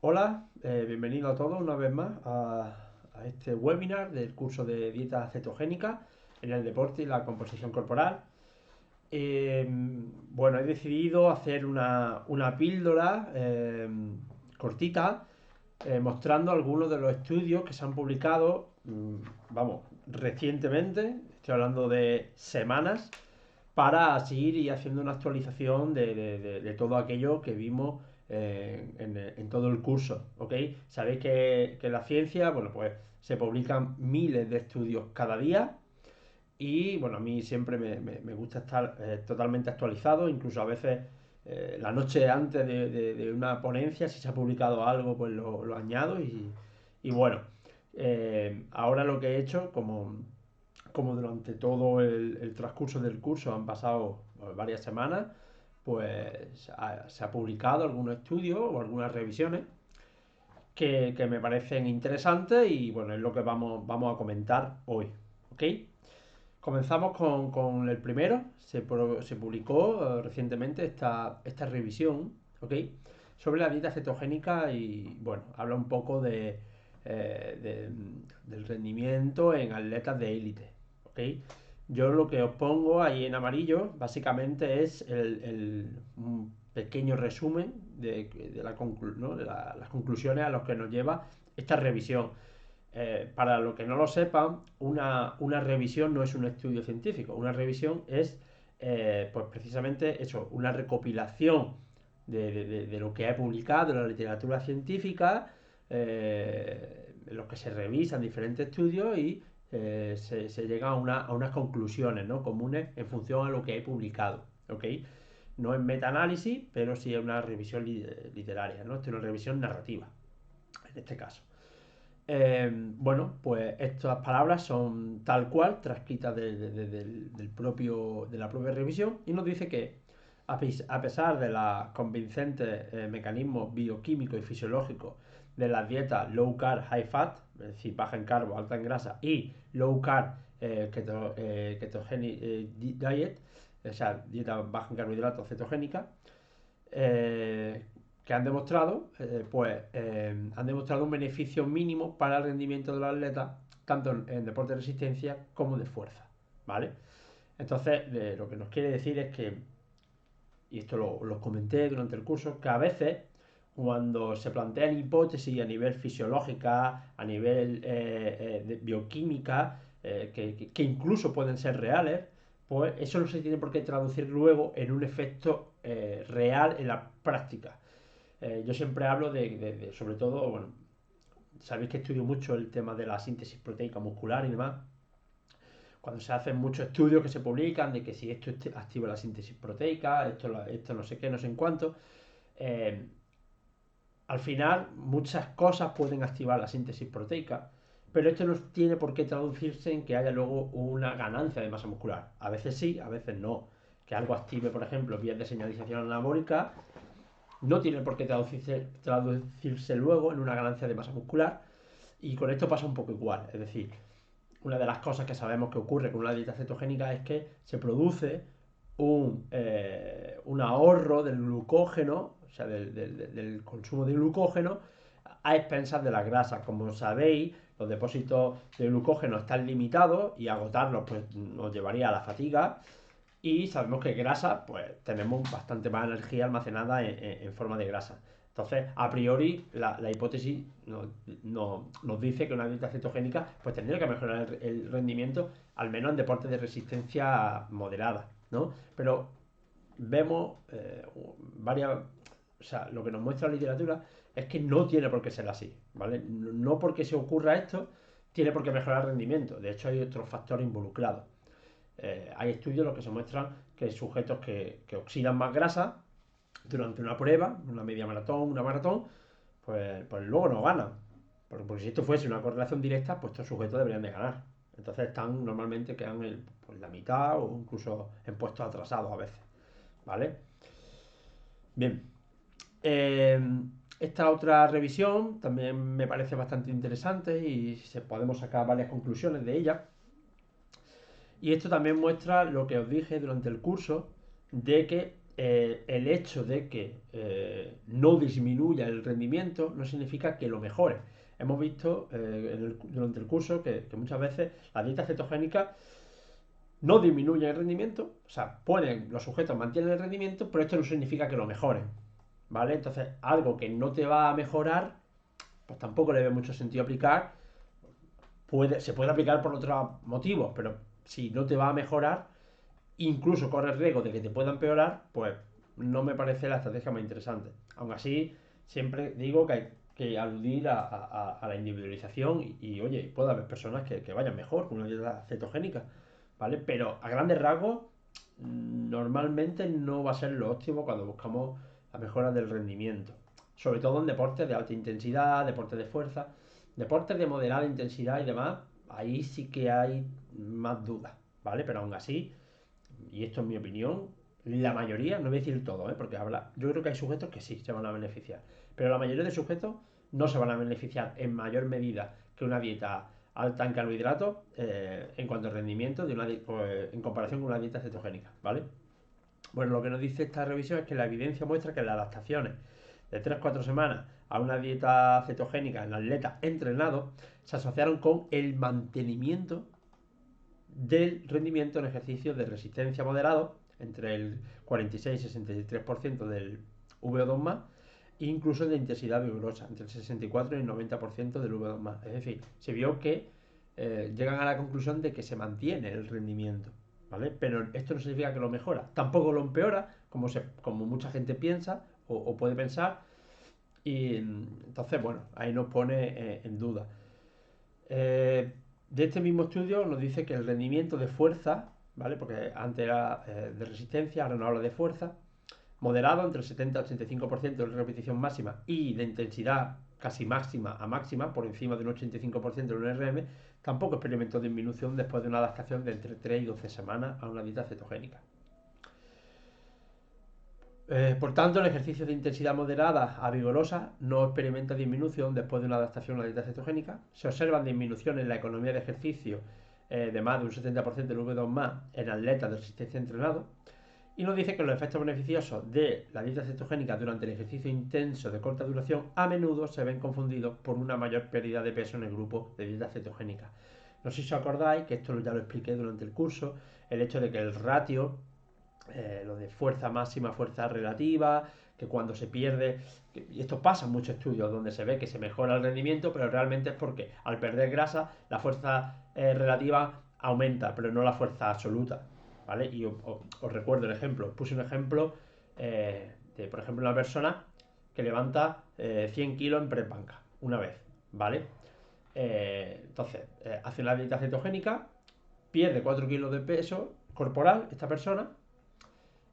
Hola, bienvenido a todos una vez más a este webinar del curso de dieta cetogénica en el deporte y la composición corporal. Bueno, he decidido hacer una píldora cortita mostrando algunos de los estudios que se han publicado, vamos, recientemente, estoy hablando de semanas, para seguir y haciendo una actualización de todo aquello que vimos en todo el curso, ¿ok? Sabéis que en la ciencia, bueno, pues se publican miles de estudios cada día y, bueno, a mí siempre me gusta estar totalmente actualizado, incluso a veces la noche antes de una ponencia, si se ha publicado algo, pues lo añado y bueno, ahora lo que he hecho, como durante todo el transcurso del curso han pasado varias semanas, pues se ha publicado algunos estudios o algunas revisiones que me parecen interesantes y bueno, es lo que vamos a comentar hoy. ¿Ok? Comenzamos con el primero, se publicó recientemente esta revisión, ¿ok? Sobre la dieta cetogénica y bueno, habla un poco del rendimiento en atletas de élite, ¿ok? Yo lo que os pongo ahí en amarillo básicamente es un pequeño resumen ¿no? Las conclusiones a las que nos lleva esta revisión. Para los que no lo sepan, una revisión no es un estudio científico. Una revisión es, pues precisamente eso, una recopilación de lo que ha publicado en la literatura científica, en los que se revisan diferentes estudios y se llega a unas conclusiones, ¿no?, comunes en función a lo que he publicado. ¿Ok? No es metaanálisis, pero sí es una revisión literaria, ¿no? Esto es una revisión narrativa, en este caso. Bueno, pues estas palabras son tal cual, transcritas de la propia revisión, y nos dice que a pesar de los convincentes mecanismos bioquímicos y fisiológicos de las dietas low carb, high fat, es decir, baja en carbo, alta en grasa, y low carb, ketogenic diet, o sea, dieta baja en carbohidratos cetogénica, eh, que han demostrado un beneficio mínimo para el rendimiento de los atletas, tanto en deporte de resistencia como de fuerza, ¿vale? Entonces, lo que nos quiere decir es que, y esto lo comenté durante el curso, que a veces cuando se plantean hipótesis a nivel fisiológica, a nivel de bioquímica, que incluso pueden ser reales, pues eso no se tiene por qué traducir luego en un efecto real en la práctica. Yo siempre hablo sobre todo, bueno, sabéis que estudio mucho el tema de la síntesis proteica muscular y demás. Cuando se hacen muchos estudios que se publican de que si esto activa la síntesis proteica, esto no sé qué, no sé en cuánto, eh, al final muchas cosas pueden activar la síntesis proteica, pero esto no tiene por qué traducirse en que haya luego una ganancia de masa muscular. A veces sí, a veces no. Que algo active, por ejemplo, vías de señalización anabólica, no tiene por qué traducirse luego en una ganancia de masa muscular, y con esto pasa un poco igual. Es decir, una de las cosas que sabemos que ocurre con una dieta cetogénica es que se produce un ahorro del glucógeno, o sea, del consumo de glucógeno a expensas de las grasas. Como sabéis, los depósitos de glucógeno están limitados y agotarlos pues nos llevaría a la fatiga, y sabemos que grasa, pues tenemos bastante más energía almacenada en forma de grasa. Entonces, a priori, la hipótesis nos dice que una dieta cetogénica pues tendría que mejorar el rendimiento, al menos en deportes de resistencia moderada, ¿no? Pero vemos varias, o sea, lo que nos muestra la literatura es que no tiene por qué ser así, ¿vale? No porque se ocurra esto tiene por qué mejorar el rendimiento. De hecho, hay otros factores involucrados. Hay estudios en los que se muestran que sujetos que oxidan más grasa durante una prueba, una media maratón, una maratón, pues luego no ganan. Porque si esto fuese una correlación directa, pues estos sujetos deberían de ganar. Entonces normalmente quedan en pues, la mitad o incluso en puestos atrasados a veces. ¿Vale? Bien. Eh, Esta otra revisión también me parece bastante interesante y podemos sacar varias conclusiones de ella. Y esto también muestra lo que os dije durante el curso, de que el hecho de que no disminuya el rendimiento no significa que lo mejore. Hemos visto durante el curso que muchas veces la dieta cetogénica no disminuye el rendimiento, o sea, los sujetos mantienen el rendimiento, pero esto no significa que lo mejoren, ¿vale? Entonces, algo que no te va a mejorar, pues tampoco le ve mucho sentido aplicar. Se puede aplicar por otros motivos, pero si no te va a mejorar, incluso corres riesgo de que te pueda empeorar, pues no me parece la estrategia más interesante. Aún así, siempre digo que hay que aludir a la individualización oye, puede haber personas que vayan mejor con una dieta cetogénica, ¿vale? Pero a grandes rasgos, normalmente no va a ser lo óptimo cuando buscamos la mejora del rendimiento. Sobre todo en deportes de alta intensidad, deportes de fuerza, deportes de moderada intensidad y demás, ahí sí que hay más dudas, ¿vale? Pero aún así, y esto es mi opinión, la mayoría, no voy a decir todo, porque yo creo que hay sujetos que sí se van a beneficiar, pero la mayoría de sujetos no se van a beneficiar en mayor medida que una dieta alta en carbohidratos en cuanto a rendimiento pues, en comparación con una dieta cetogénica, ¿vale? Bueno, lo que nos dice esta revisión es que la evidencia muestra que las adaptaciones de 3-4 semanas a una dieta cetogénica en atletas entrenados se asociaron con el mantenimiento del rendimiento en ejercicios de resistencia moderado, entre el 46 y 63% del VO2+, e incluso de intensidad vigorosa, entre el 64 y el 90% del VO2+. Es decir, se vio que llegan a la conclusión de que se mantiene el rendimiento, ¿vale? Pero esto no significa que lo mejora, tampoco lo empeora, como mucha gente piensa o puede pensar, y entonces, bueno, ahí nos pone en duda. De este mismo estudio nos dice que el rendimiento de fuerza, ¿vale? Porque antes era de resistencia, ahora no habla de fuerza, moderado entre el 70 y 85% de repetición máxima y de intensidad casi máxima a máxima, por encima del 85% del RM, tampoco experimentó disminución después de una adaptación de entre 3 y 12 semanas a una dieta cetogénica. Por tanto, el ejercicio de intensidad moderada a vigorosa no experimenta disminución después de una adaptación a la dieta cetogénica. Se observan disminuciones en la economía de ejercicio de más de un 70% del V2+ en atletas de resistencia entrenado. Y nos dice que los efectos beneficiosos de la dieta cetogénica durante el ejercicio intenso de corta duración a menudo se ven confundidos por una mayor pérdida de peso en el grupo de dieta cetogénica. No sé si os acordáis, que esto ya lo expliqué durante el curso, el hecho de que el ratio lo de fuerza máxima, fuerza relativa, que cuando se pierde, y esto pasa en muchos estudios donde se ve que se mejora el rendimiento, pero realmente es porque al perder grasa la fuerza relativa aumenta, pero no la fuerza absoluta, ¿vale? Y os recuerdo el ejemplo, puse un ejemplo de, por ejemplo, una persona que levanta 100 kilos en press banca una vez, ¿vale? Entonces, hace una dieta cetogénica, pierde 4 kilos de peso corporal esta persona,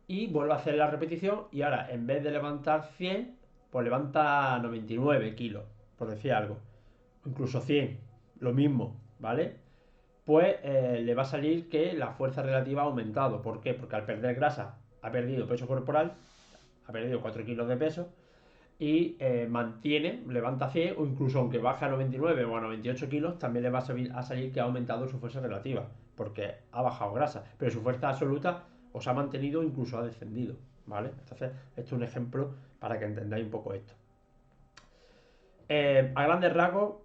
y vuelve a hacer la repetición y ahora en vez de levantar 100, pues levanta 99 kilos, por decir algo, incluso 100, lo mismo, ¿vale? Pues le va a salir que la fuerza relativa ha aumentado. ¿Por qué? Porque al perder grasa ha perdido peso corporal, ha perdido 4 kilos de peso y mantiene, levanta 100 o incluso aunque baja a 99 o a 98 kilos, también le va a salir que ha aumentado su fuerza relativa, porque ha bajado grasa, pero su fuerza absoluta os ha mantenido o incluso ha descendido, ¿vale? Entonces, esto es un ejemplo para que entendáis un poco esto. A grandes rasgos,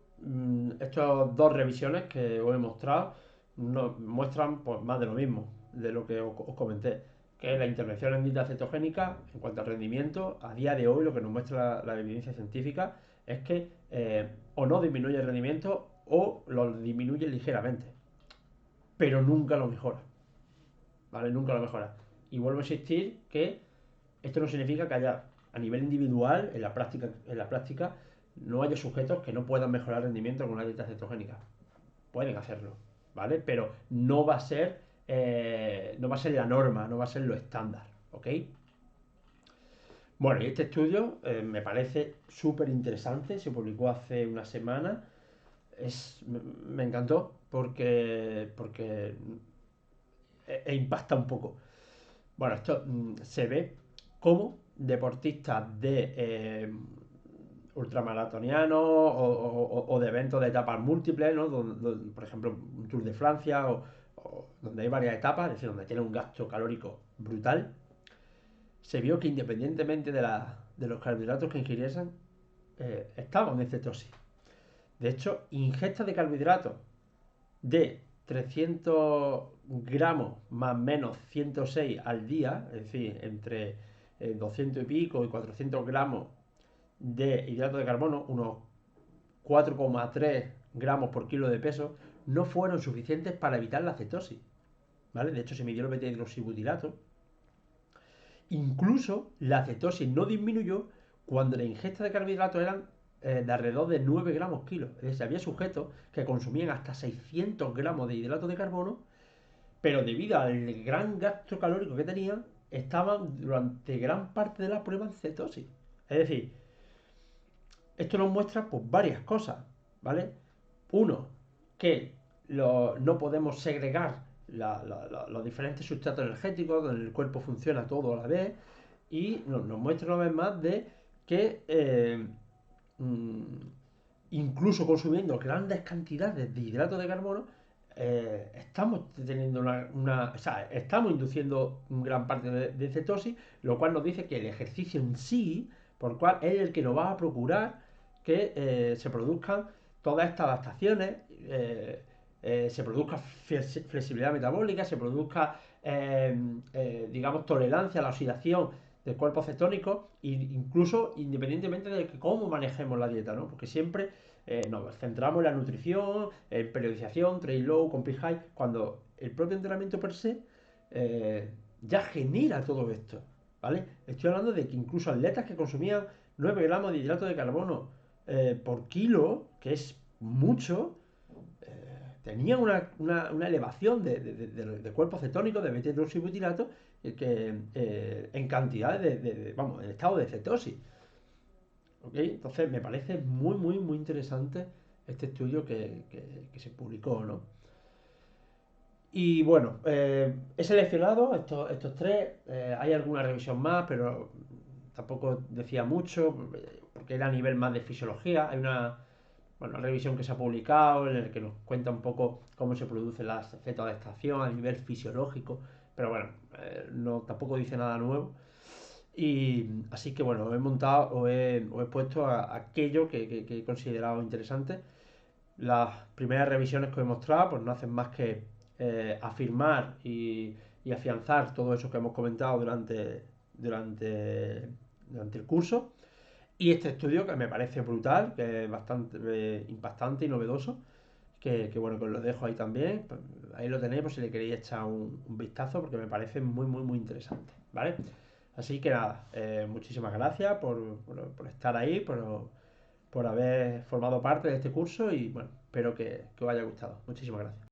estas dos revisiones que os he mostrado muestran pues, más de lo mismo, de lo que os comenté, que la intervención en dieta cetogénica, en cuanto al rendimiento, a día de hoy lo que nos muestra la evidencia científica es que o no disminuye el rendimiento o lo disminuye ligeramente, pero nunca lo mejora, ¿vale? Nunca lo mejora. Y vuelvo a insistir que esto no significa que haya, a nivel individual, en la práctica no haya sujetos que no puedan mejorar el rendimiento con una dieta cetogénica. Pueden hacerlo, ¿vale? Pero no va a ser la norma, no va a ser lo estándar, ¿ok? Bueno, y este estudio me parece súper interesante, se publicó hace una semana, me encantó porque impacta un poco. Bueno, esto se ve como deportistas de ultramaratonianos o de eventos de etapas múltiples, ¿no? Por ejemplo, un Tour de Francia o donde hay varias etapas, es decir, donde tiene un gasto calórico brutal, se vio que independientemente de los carbohidratos que ingiriesen, estaban en cetosis. De hecho, ingesta de carbohidratos de 300 gramos más menos 106 al día, es decir, entre 200 y pico y 400 gramos de hidrato de carbono, unos 4,3 gramos por kilo de peso, no fueron suficientes para evitar la cetosis. ¿Vale? De hecho, se midió el beta-hidroxibutirato. Incluso la cetosis no disminuyó cuando la ingesta de carbohidratos eran de alrededor de 9 gramos kilo. Es decir, había sujetos que consumían hasta 600 gramos de hidratos de carbono, pero debido al gran gasto calórico que tenían, estaban durante gran parte de la prueba en cetosis. Es decir, esto nos muestra pues, varias cosas, ¿vale? Uno, que no podemos segregar los diferentes sustratos energéticos, donde el cuerpo funciona todo a la vez, y nos muestra una vez más de que mm, incluso consumiendo grandes cantidades de hidratos de carbono, estamos teniendo o sea, estamos induciendo gran parte de cetosis, lo cual nos dice que el ejercicio en sí, por cual es el que nos va a procurar que se produzcan todas estas adaptaciones, se produzca flexibilidad metabólica, se produzca, digamos, tolerancia a la oxidación del cuerpo cetónico, incluso independientemente de cómo manejemos la dieta, ¿no? Porque siempre nos centramos en la nutrición, en periodización, trail low, complete high, cuando el propio entrenamiento per se ya genera todo esto, ¿vale? Estoy hablando de que incluso atletas que consumían 9 gramos de hidrato de carbono por kilo, que es mucho, tenían una elevación de cuerpos cetónicos, de beta-hidroxibutirato, que en cantidades vamos, en estado de cetosis. ¿Okay? Entonces me parece muy, muy, muy interesante este estudio que se publicó, ¿no? Y bueno, he seleccionado estos tres. Hay alguna revisión más, pero tampoco decía mucho, porque era a nivel más de fisiología. Hay una revisión que se ha publicado en el que nos cuenta un poco cómo se produce la cetoadaptación a nivel fisiológico, pero bueno, no, tampoco dice nada nuevo. Y así que bueno, he montado o he puesto aquello que he considerado interesante. Las primeras revisiones que he mostrado pues no hacen más que afirmar y afianzar todo eso que hemos comentado durante el curso. Y este estudio que me parece brutal, que es bastante impactante y novedoso, bueno, que os lo dejo ahí también. Pues, ahí lo tenéis por si le queréis echar un vistazo, porque me parece muy, muy, muy interesante, ¿vale? Así que nada, muchísimas gracias por estar ahí, por haber formado parte de este curso y bueno, espero que os haya gustado. Muchísimas gracias.